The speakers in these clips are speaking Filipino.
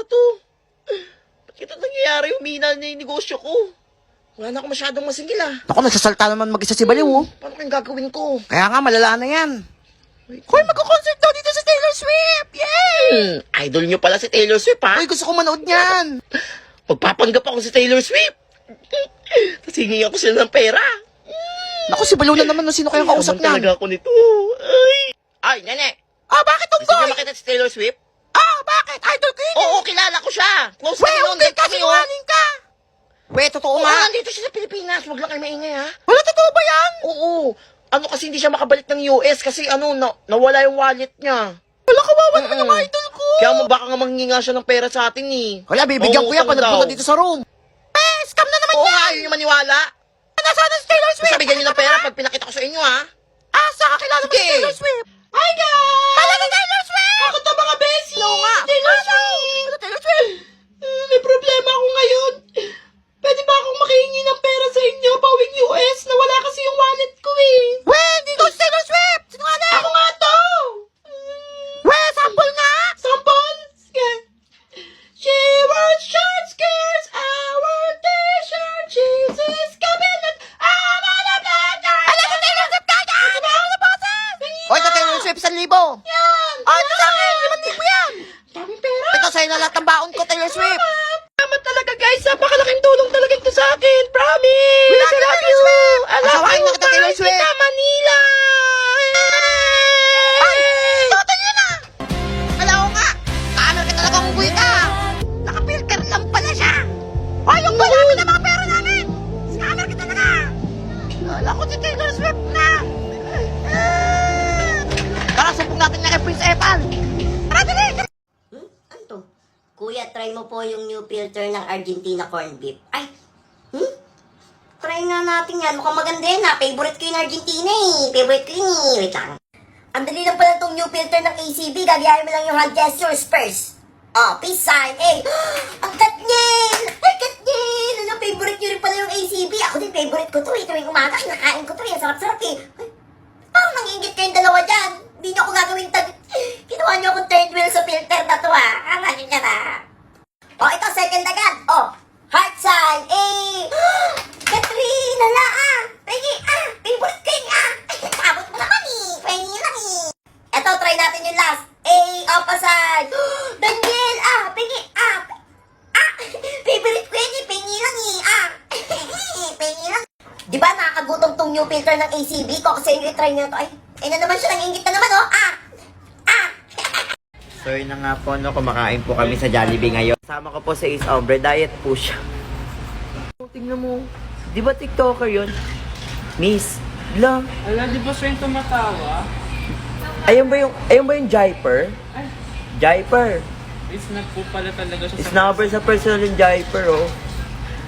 to? Ba't ito nangyayari? Humina na yung negosyo ko. Wala na ako masyadong masingil ah. Ako, nagsasalta naman mag-isa si Baliw, oh. Paano kayong gagawin ko? Kaya nga, malala na yan. Hoy, magko-concert daw dito sa Taylor Swift! Yay! Idol nyo pala si Taylor Swift ha? Hoy, gusto ko manood niyan. Magpapanggap ako si Taylor Swift. Tapos hingi ako sila ng pera. Naku, si Baliw na naman, no? Sino kayang kausap Yaman niyan? talaga ako nito. Ay, nene. Bakit Gusto tunggoy? niyo makita si Taylor Swift? Bakit? Idol ko yun, eh. Oo, kilala ko siya. Close Weh, kami noon. hindi Date ka, kami, oh. sinungaling ka. Weh, totoo Oo, nga. nandito siya sa Pilipinas. Huwag lang kayo maingay, ha? Wala, totoo ba yan? Oo. Ano kasi hindi siya makabalik ng US kasi nawala yung wallet niya. Wala, kawawa naman yung idol ko. Kaya baka nga manghinga siya ng pera sa atin eh. Wala, bibigyan ko yan Mangungutang pag nagpunta daw. dito sa room. Scam na naman Oo yan. nga, yun yung maniwala. Nasaan na si Taylor Swift? Basta bigyan niyo ng pera pag pinakita ko sa inyo, ha? Saan kakilala mo si Sige. Taylor Swift? Hi, guys! Kala si Taylor Swift! Ako to, mga besi! Oo nga. Taylor Ano? Swift! Ano, Taylor Swift? May problema ako ngayon. Pwede ba akong makihingi ng pera sa inyo pawing US? Nawala kasi yung wallet ko eh. Weh, hindi ko si Taylor Swift! Sinungaling! Ako nga to! Weh, sample nga! Sample? Sige. She wears short skirts, I wear t-shirt, she's coming at I'm on a blatter! Ala, si Taylor Swift ka yan! Ano na boses? Hoy, sa Taylor Swift, 1,000. Yan! Ito sa akin, 5,000 yan! Daming pera! Ito sa'yo na lahat ng baon ko, Taylor Swift! Salamat talaga guys, napakalaking tulong talaga ito sa akin, promise! We love you, Taylor Swift! I love Asawain you, na kita, Taylor mahal Swift! kita, Manila! Ay! Total yun ah! Kala ko nga, kaano ka talagang uwi ka? Nakapilter lang pala siya! Ay, yung malaki na mga pera namin! Scammer ka talaga! Kala ko si Taylor Swift na! Tara, sumpong natin na kay Prince Epan! Tara, dali! Ano to? Kuya, try mo po yung new filter ng Argentina corned beef. Ay! Try nga natin yan. Mukhang maganda yan ha. Favorite ko yung Argentina eh. Favorite ko yun eh. Wait lang. Ang dali lang pala itong new filter ng ACB. Gagayahin mo lang yung hand gestures first. Peace sign. Ang Katniel! Ay, Katniel! Ano, favorite nyo rin pala yung ACB. Ako din, favorite ko to eh. Tuwing umaga, kinakain ko to eh. Ang sarap-sarap eh. Ay, parang nangiingit kayong dalawa dyan. Hindi nyo ako gagawin Ginawa nyo akong third wheel sa filter na to ha. Kala nyo dyan ha. Ito, second agad. Heart sign. Katrina na Pegi, favorite ko yun Abot mo naman eh. Pegi lang eh. Ito, try natin yung last. Opposite. Daniel, Pegi, favorite ko yun eh. Pegi lang eh. Pegi lang. Di ba nakakagutom tong new filter ng ACB ko kasi yung try nyo to. Ay na naman siya. Nangingit na naman So yun na nga po, kumakain po kami sa Jollibee ngayon. Kasama ko po sa Ace Ombre, diet po siya. Tingnan mo, di ba TikToker yun? Miss, lang. Ala, di ba siya yung tumatawa? Ayun ba yung Jaiper? Ay. Jaiper. Snap po pala talaga siya Snapper sa personal yung Jaiper, oh.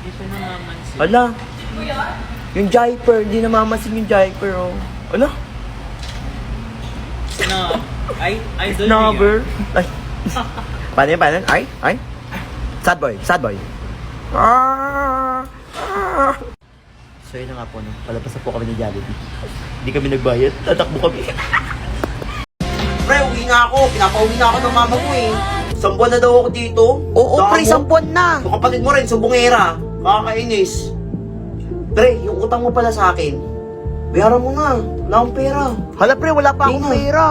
Hindi ko namamansin. Ala. Yung Jaiper, hindi namamansin yung Jaiper, oh. Ala. No. Idol Snapper. Ay. Paano yun, paano yun? Ay. Sad boy. So yun na nga po, no? Palabas na po kami ng Jollibee. Hindi kami nagbayad, tatakbo kami. Pre, uwi na ako. Pinapauwi na ako ng mama ko eh. 1 buwan na daw ako dito. Oo, pre, Damo. 1 buwan na. Yung kapatid mo rin, sumbongera. Kakainis. Pre, yung utang mo pala sa akin. Bayaran mo na. Wala akong pera. Hala, pre, wala pa akong Hindi na. pera.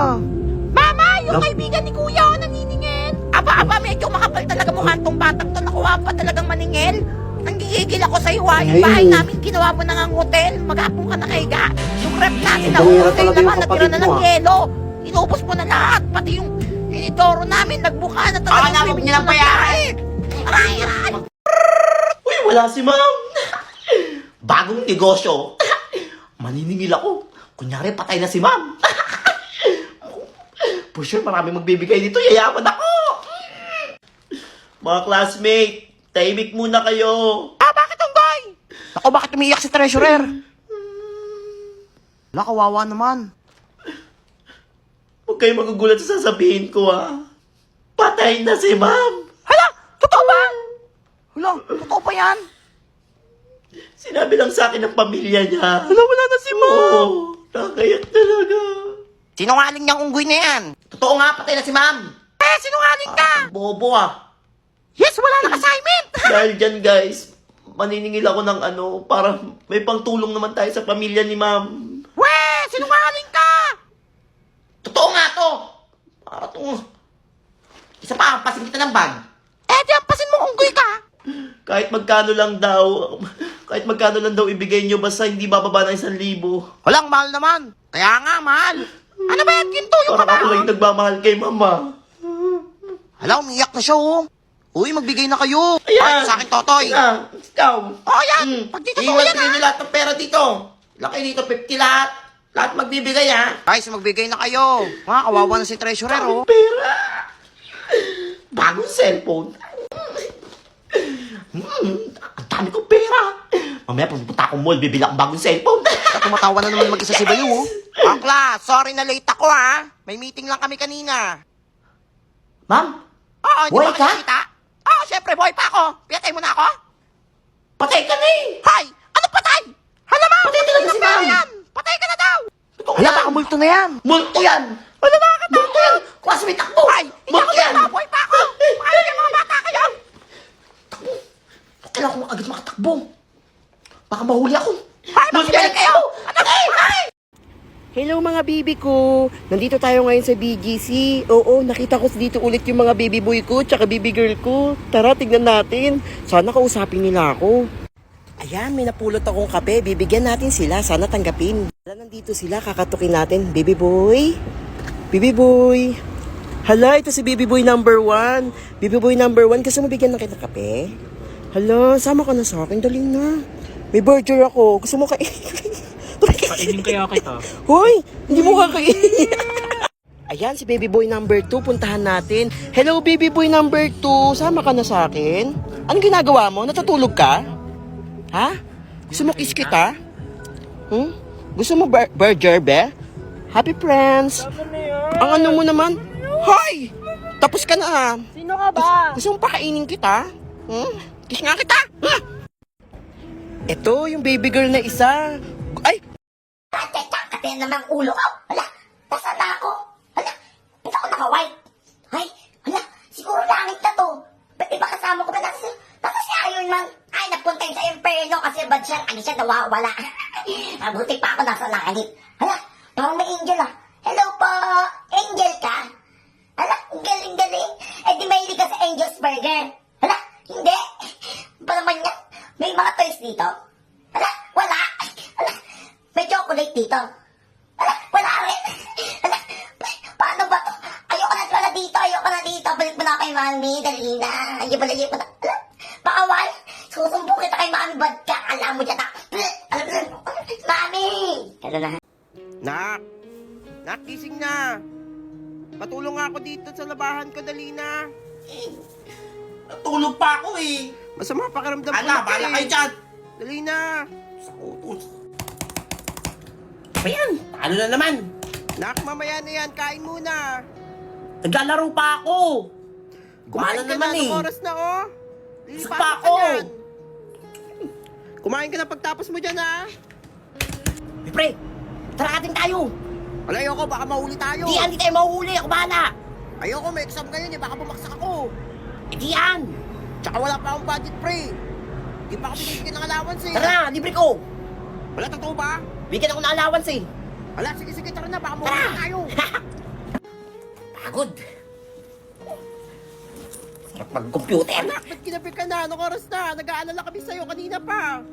Mama, yung Lam- kaibigan ni Kuya ako naniningil. Aba, medyo makapal talaga mukha tong batang to. Nakuha pa talagang maningil. Nanggigigil ako sa iyo, yung bahay Ay. namin ginawa mo na ng hotel. Maghapon ka nakahiga. Yung rep natin na Bongera hotel talaga naman, yung natira kapatid na mo, ng ah. yelo. Inubos mo na lahat. Pati yung inidoro namin, nagbuka na talaga. Baka naman niya ng bayaran. Aray! Uy, wala si ma'am. Bagong negosyo. Maniningil ako. Kunyari, patay na si ma'am. For sure, marami magbibigay dito. Yayaman ako. Mga classmate, tahimik muna kayo. Bakit Unggoy? Ako, bakit umiiyak si treasurer? Wala, kawawa naman. Huwag kayo magugulat sa sasabihin ko, Patay na si ma'am. Hala, totoo ba? Hala, totoo pa yan? Sinabi lang sa akin ng pamilya niya. Hala, wala na si ma'am. Oo, nakayak talaga. Sinungaling niyang unggoy na yan. Totoo nga, patay na si ma'am. Sinungaling ka. Bobo, Yes, wala nang assignment! Dahil dyan guys, maniningil ako ng para may pangtulong naman tayo sa pamilya ni ma'am. Weh, sinungaling ka! Totoo nga to! Isa pa, pasin kita ng bag. Eh, di ampasin mo unggoy ka! Kahit magkano lang daw ibigay nyo, basta hindi bababa ng 1,000. Walang mahal naman. Kaya nga, mahal. Ano ba yan, ginto yung Parang ako kabaho? lang yung nagmamahal kay mama. Hala, umiyak na siya, oh. Uy, magbigay na kayo. Ayan. Ay, sa akin, Totoy. Ikaw. Oh, yan. Pag dito to Iwan yan, ko nyo lahat ng pera dito. Laki dito, 50 lahat. Lahat magbibigay, ha? Guys, magbigay na kayo. Mga kawawa na si treasurer, oh. Pera. Bagong cellphone. Ang dami kong pera. Mamaya pupunta akong mall, bibili akong bagong cellphone. Tumatawa na naman mag-isa si Bayo, oh. Akla, sorry na late ako, ha. May meeting lang kami kanina. Ma'am, Oo, di Buhay ba ka? kita? Oo, syempre, buhay pa ako. Pinatay mo na ako? patay ka na eh. Hay! Ano patay? Hala, ma'am! Patay talaga si ma'am. Yan. Patay ka na daw! Totoo Hala, yan. baka multo na yan. Multo yan. Wala nakakatawa. Multo yan. Kuwas may takbo. Ay, hindi Multo ako yan. bata, buhay pa ako. Ay, yung mga bata kayo. Kailangan ko agad makatakbo. Baka mahuli ako. Ay, magbigay kayo. Ano kayo? Ay! Hello mga baby ko! Nandito tayo ngayon sa BGC. Oo, nakita ko dito ulit yung mga baby boy ko tsaka baby girl ko. Tara, tignan natin. Sana kausapin nila ako. Ayan, may napulot akong kape. Bibigyan natin sila. Sana tanggapin. Hala, nandito sila. Kakatukin natin. Baby boy. Baby boy. Hala, ito si baby boy number 1. Baby boy number 1. Gusto mo bigyan ng kita kape? Hala, sama ka na sa akin. Dali na. May burger ako. Gusto mo Kainin kaya kita. Hoy! Hindi mo kakainin. Ayan, si baby boy number 2. Puntahan natin. Hello, baby boy number 2. Sama ka na sa akin? Anong ginagawa mo? Natutulog ka? Ha? Gusto mo kiss kita? Gusto mo burger, be? Happy friends. Ang ano mo naman? Hoy! Tapos ka na, ha? Sino ka ba? Gusto mo pakainin kita? Kiss nga kita! Ha? Ito, yung baby girl na isa. Ay! Kati naman ang ulo ko. Hala, nasaan na ako? Hala, hindi ako naka-white. Ay, hala, siguro langit na to. Ba't iba kasama ko ba natin? Tapos si Iron Man, ay, napunta yun sa Inferno kasi bad siya, ano siya, nawawala. Mabuti pa ako nasa langit. Hala, parang may angel ah. Hello po, angel ka? Hala, ang galing-galing. Eh di mahilig ka sa Angel's Burger. Hala, hindi. Ba naman yan? May mga toys dito? Hala, wala. Hala, may chocolate dito. Hala, wala rin. Hala, paano ba to? Ayoko na dito. Balik mo na kay Mami. Dali na. Ayoko na. Hala, pakawal. Susumbong kita kay Mami. Bad ka. Alam mo dyan na. Mami! Hala na. Nak! Nak, gising na! Patulong nga ako dito sa labahan ko, dali na! Natulog pa ako eh. Masama pakiramdam ko Ala, bahala kayo dyan. Dali na! Sa utos. Ayan, ano na naman? Nak, mamaya na yan, kain muna! Naglalaro pa ako. Kumain ka naman na, eh. anong oras na, oh? Isa Lilipasok pa ka ako. dyan. Kumain ka na pagtapos mo dyan, ha? Pre, tara atin tayo. Wala, ayoko, baka mahuli tayo. Hindi tayo mahuhuli. Ako bahala. Ayoko, may exam ngayon, eh, baka bumaksak ako. Diyan. Tsaka wala pa akong budget, pre. Di pa ako binibigyan ng allowance, eh. Tara na, libre ko. Wala, totoo ba? Bigyan ako ng allowance eh. Wala, sige, tara na, baka mahuli tayo. Pagod. Sarap mag-computer. Anak, ba't ginabi ka na? Anong oras na? Nag-aalala kami sa'yo kanina pa.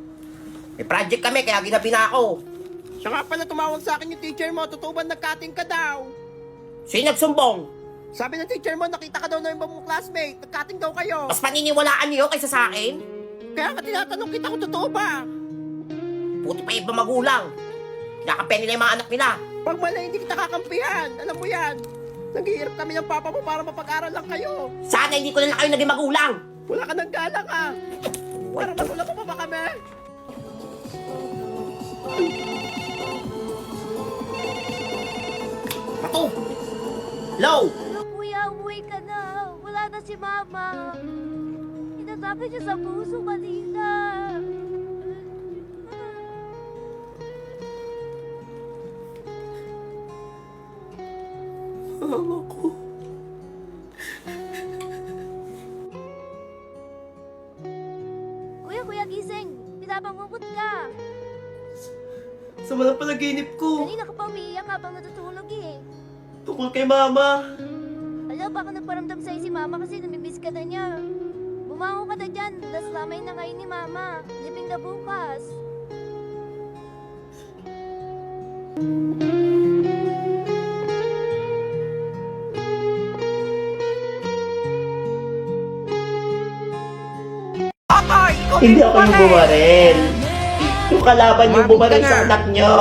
May project kami, kaya ginabi na ako. Siya nga pala tumawag sa akin yung teacher mo. Totoo ba nagkating ka daw? Sino nagsumbong? Sabi ng teacher mo, nakita ka daw ng ibang mong classmate. Nagkating daw kayo. Mas paniniwalaan niyo kaysa sa akin? Kaya ka tinatanong kita kung totoo ba? Buti pa iba magulang. Kinakape nila yung mga anak nila. Pag mali, hindi kita kakampihan. Alam mo yan. Naghihirap kami ng papa mo para mapag-aral lang kayo. Sana hindi ko na lang kayo naging magulang. Wala ka ng galang ah. Para magulang pa ba kami? Pato! Hello! Ano kuya, umuwi ka na. Wala na si mama. Sinasabi niya sa puso kanina. kuya, gising. Pinabangungot ka. Sama ng panaginip ko. Kanina ka pa umiiyak habang natutulog eh. Tungkol kay mama. Alam, baka nagparamdam sa'yo si mama kasi namimiss ka na niya. Bumangon ka na dyan, das lamay na ngayon ni mama. Libing na bukas. Totoy, ikaw Hindi ako yung bumarel. Yung kalaban yung bumarel Mami ka sa na. anak nyo.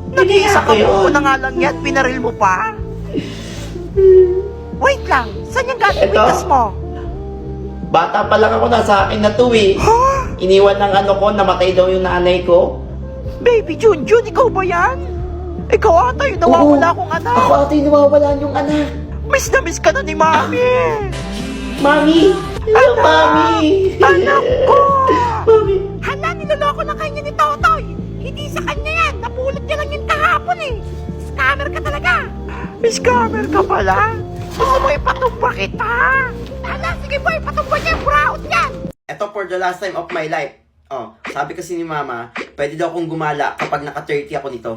Hindi Nag-iisa ako ka yun. na nga lang yan, pinaril mo pa? Wait lang, saan yung galing Eto. witness mo? Bata pa lang ako, nasa akin na to eh. Iniwan ng ano ko, namatay daw yung nanay ko. Baby Junjun, ikaw ba yan? Ikaw ata yung nawawala Oo. kong anak. Ako ata yung nawawalan yung anak. Miss na miss ka na ni Mami. Mami! Hello, Mami! Anak ko! Mami! Hala, niloloko na kanya ni Totoy. Hindi sa kanya yan. Napulot niya lang yun kahapon eh. Scammer ka talaga. Scammer ka pala? Gusto mo ipatumba kita? Hala, sige boy, patumba niya yung brown yan. Ito for the last time of my life. Oh, sabi kasi ni mama, pwede daw akong gumala kapag naka-30 ako nito.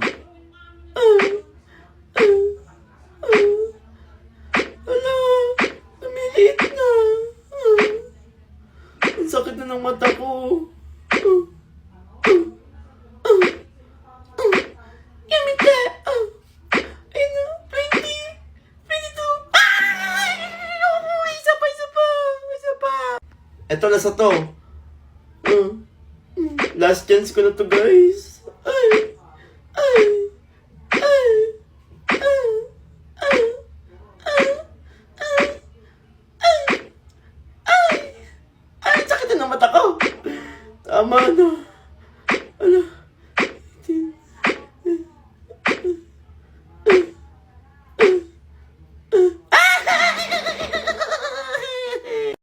Ala, namiliit na. Ang sakit na ng mata ko. Yamite. Ay na, 20, 22. Ay! Isa pa. Ito, nasa to. Last chance ko na to, guys. Ay! Ay, sakit na ng mata ko. Tama na. Ala.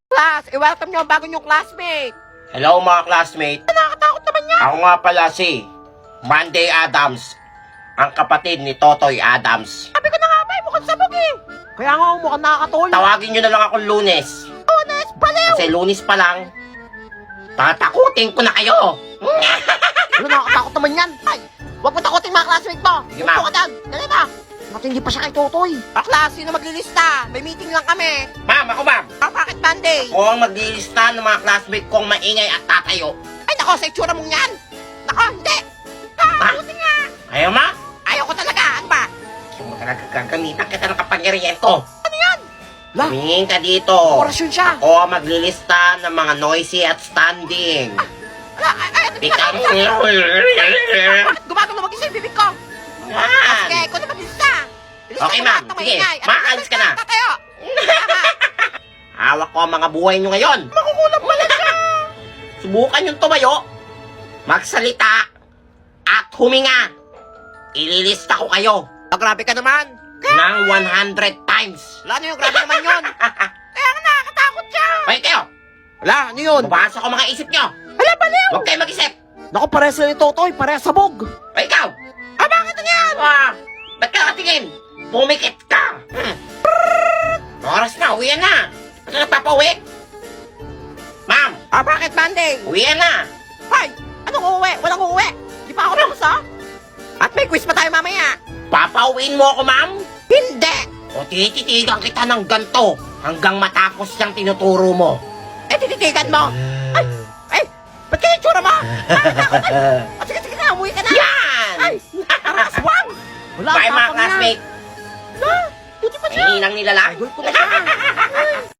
Class, i-welcome niyo ang bago niyong classmate. Hello mga classmate. Nakakatakot naman yan. Ako nga pala si Monday Adams, ang kapatid ni Totoy Adams. Sabi ko na nga ba, mukhang sabog eh. Kaya nga mukhang nakakatol. Tawagin nyo na lang akong Lunes. Lunes, baliw. Kasi Lunes pa lang, tatakutin ko na kayo. Ano, nakakatakot naman yan. Ay, huwag mo takutin mga classmate mo. Sige, Upo ma'am. ka dyan. Dali na. Matindi pa siya kay Totoy. Bakla, sino maglilista? May meeting lang kami. Ma'am, ako ma'am. Bakit Monday? Ako ang maglilista ng mga classmate kong maingay at tatayo. Ay, nako, sa itsura mong yan. Nako, hindi. Buti nga. Ayaw ma? Ayaw ko talaga. Ano ba? Kung mo talaga gagamitan kita ng kapangyarihan ko. Ano yan? La, Tumingin ka dito. orasyon siya. Ako ang maglilista ng mga noisy at standing. Ala, ay, Ikaw mo. Bakit gumagano mag-isa yung bibig ko? Yan. Sige, ikaw na maglilista. Ilista Okay, mo ma'am. lahat ng Sige, maingay. At makaalis ka na. Tatayo. Hawak ko ang mga buhay nyo ngayon. Makukulam pala siya. Subukan yung tumayo, magsalita, at huminga. Ililista ko kayo Grabe ka naman. ng 100 times. Wala, ano yung grabe naman yun? Kaya nga nakakatakot siya. Okay kayo, Wala, ano yun? mabasa ko mga isip nyo. Wala, baliw. Huwag kayo mag-isip. Naku, pares na ni Totoy, pares sabog. O ikaw, Bakit na yan? ba't ka nakatingin? Pumikit ka. Oras na, uwian na. Ba't ka nagpapauwi? Ma'am, Bakit Monday? uwian na. Ay, anong uuwi? Walang uuwi. Di pa ako tapos, ha? At may quiz pa tayo mamaya. Papauwiin mo ako, ma'am? Hindi. O tititigan kita ng ganto hanggang matapos yung tinuturo mo. Tititigan mo. Ay, ba't kaya yung tsura mo? Sige na, umuwi ka na. Yan! Ay, aswang. Wala, Bye mga tapang yan. classmate. Wala, buti pa siya. May hinang nilalang. Idol ko na siya.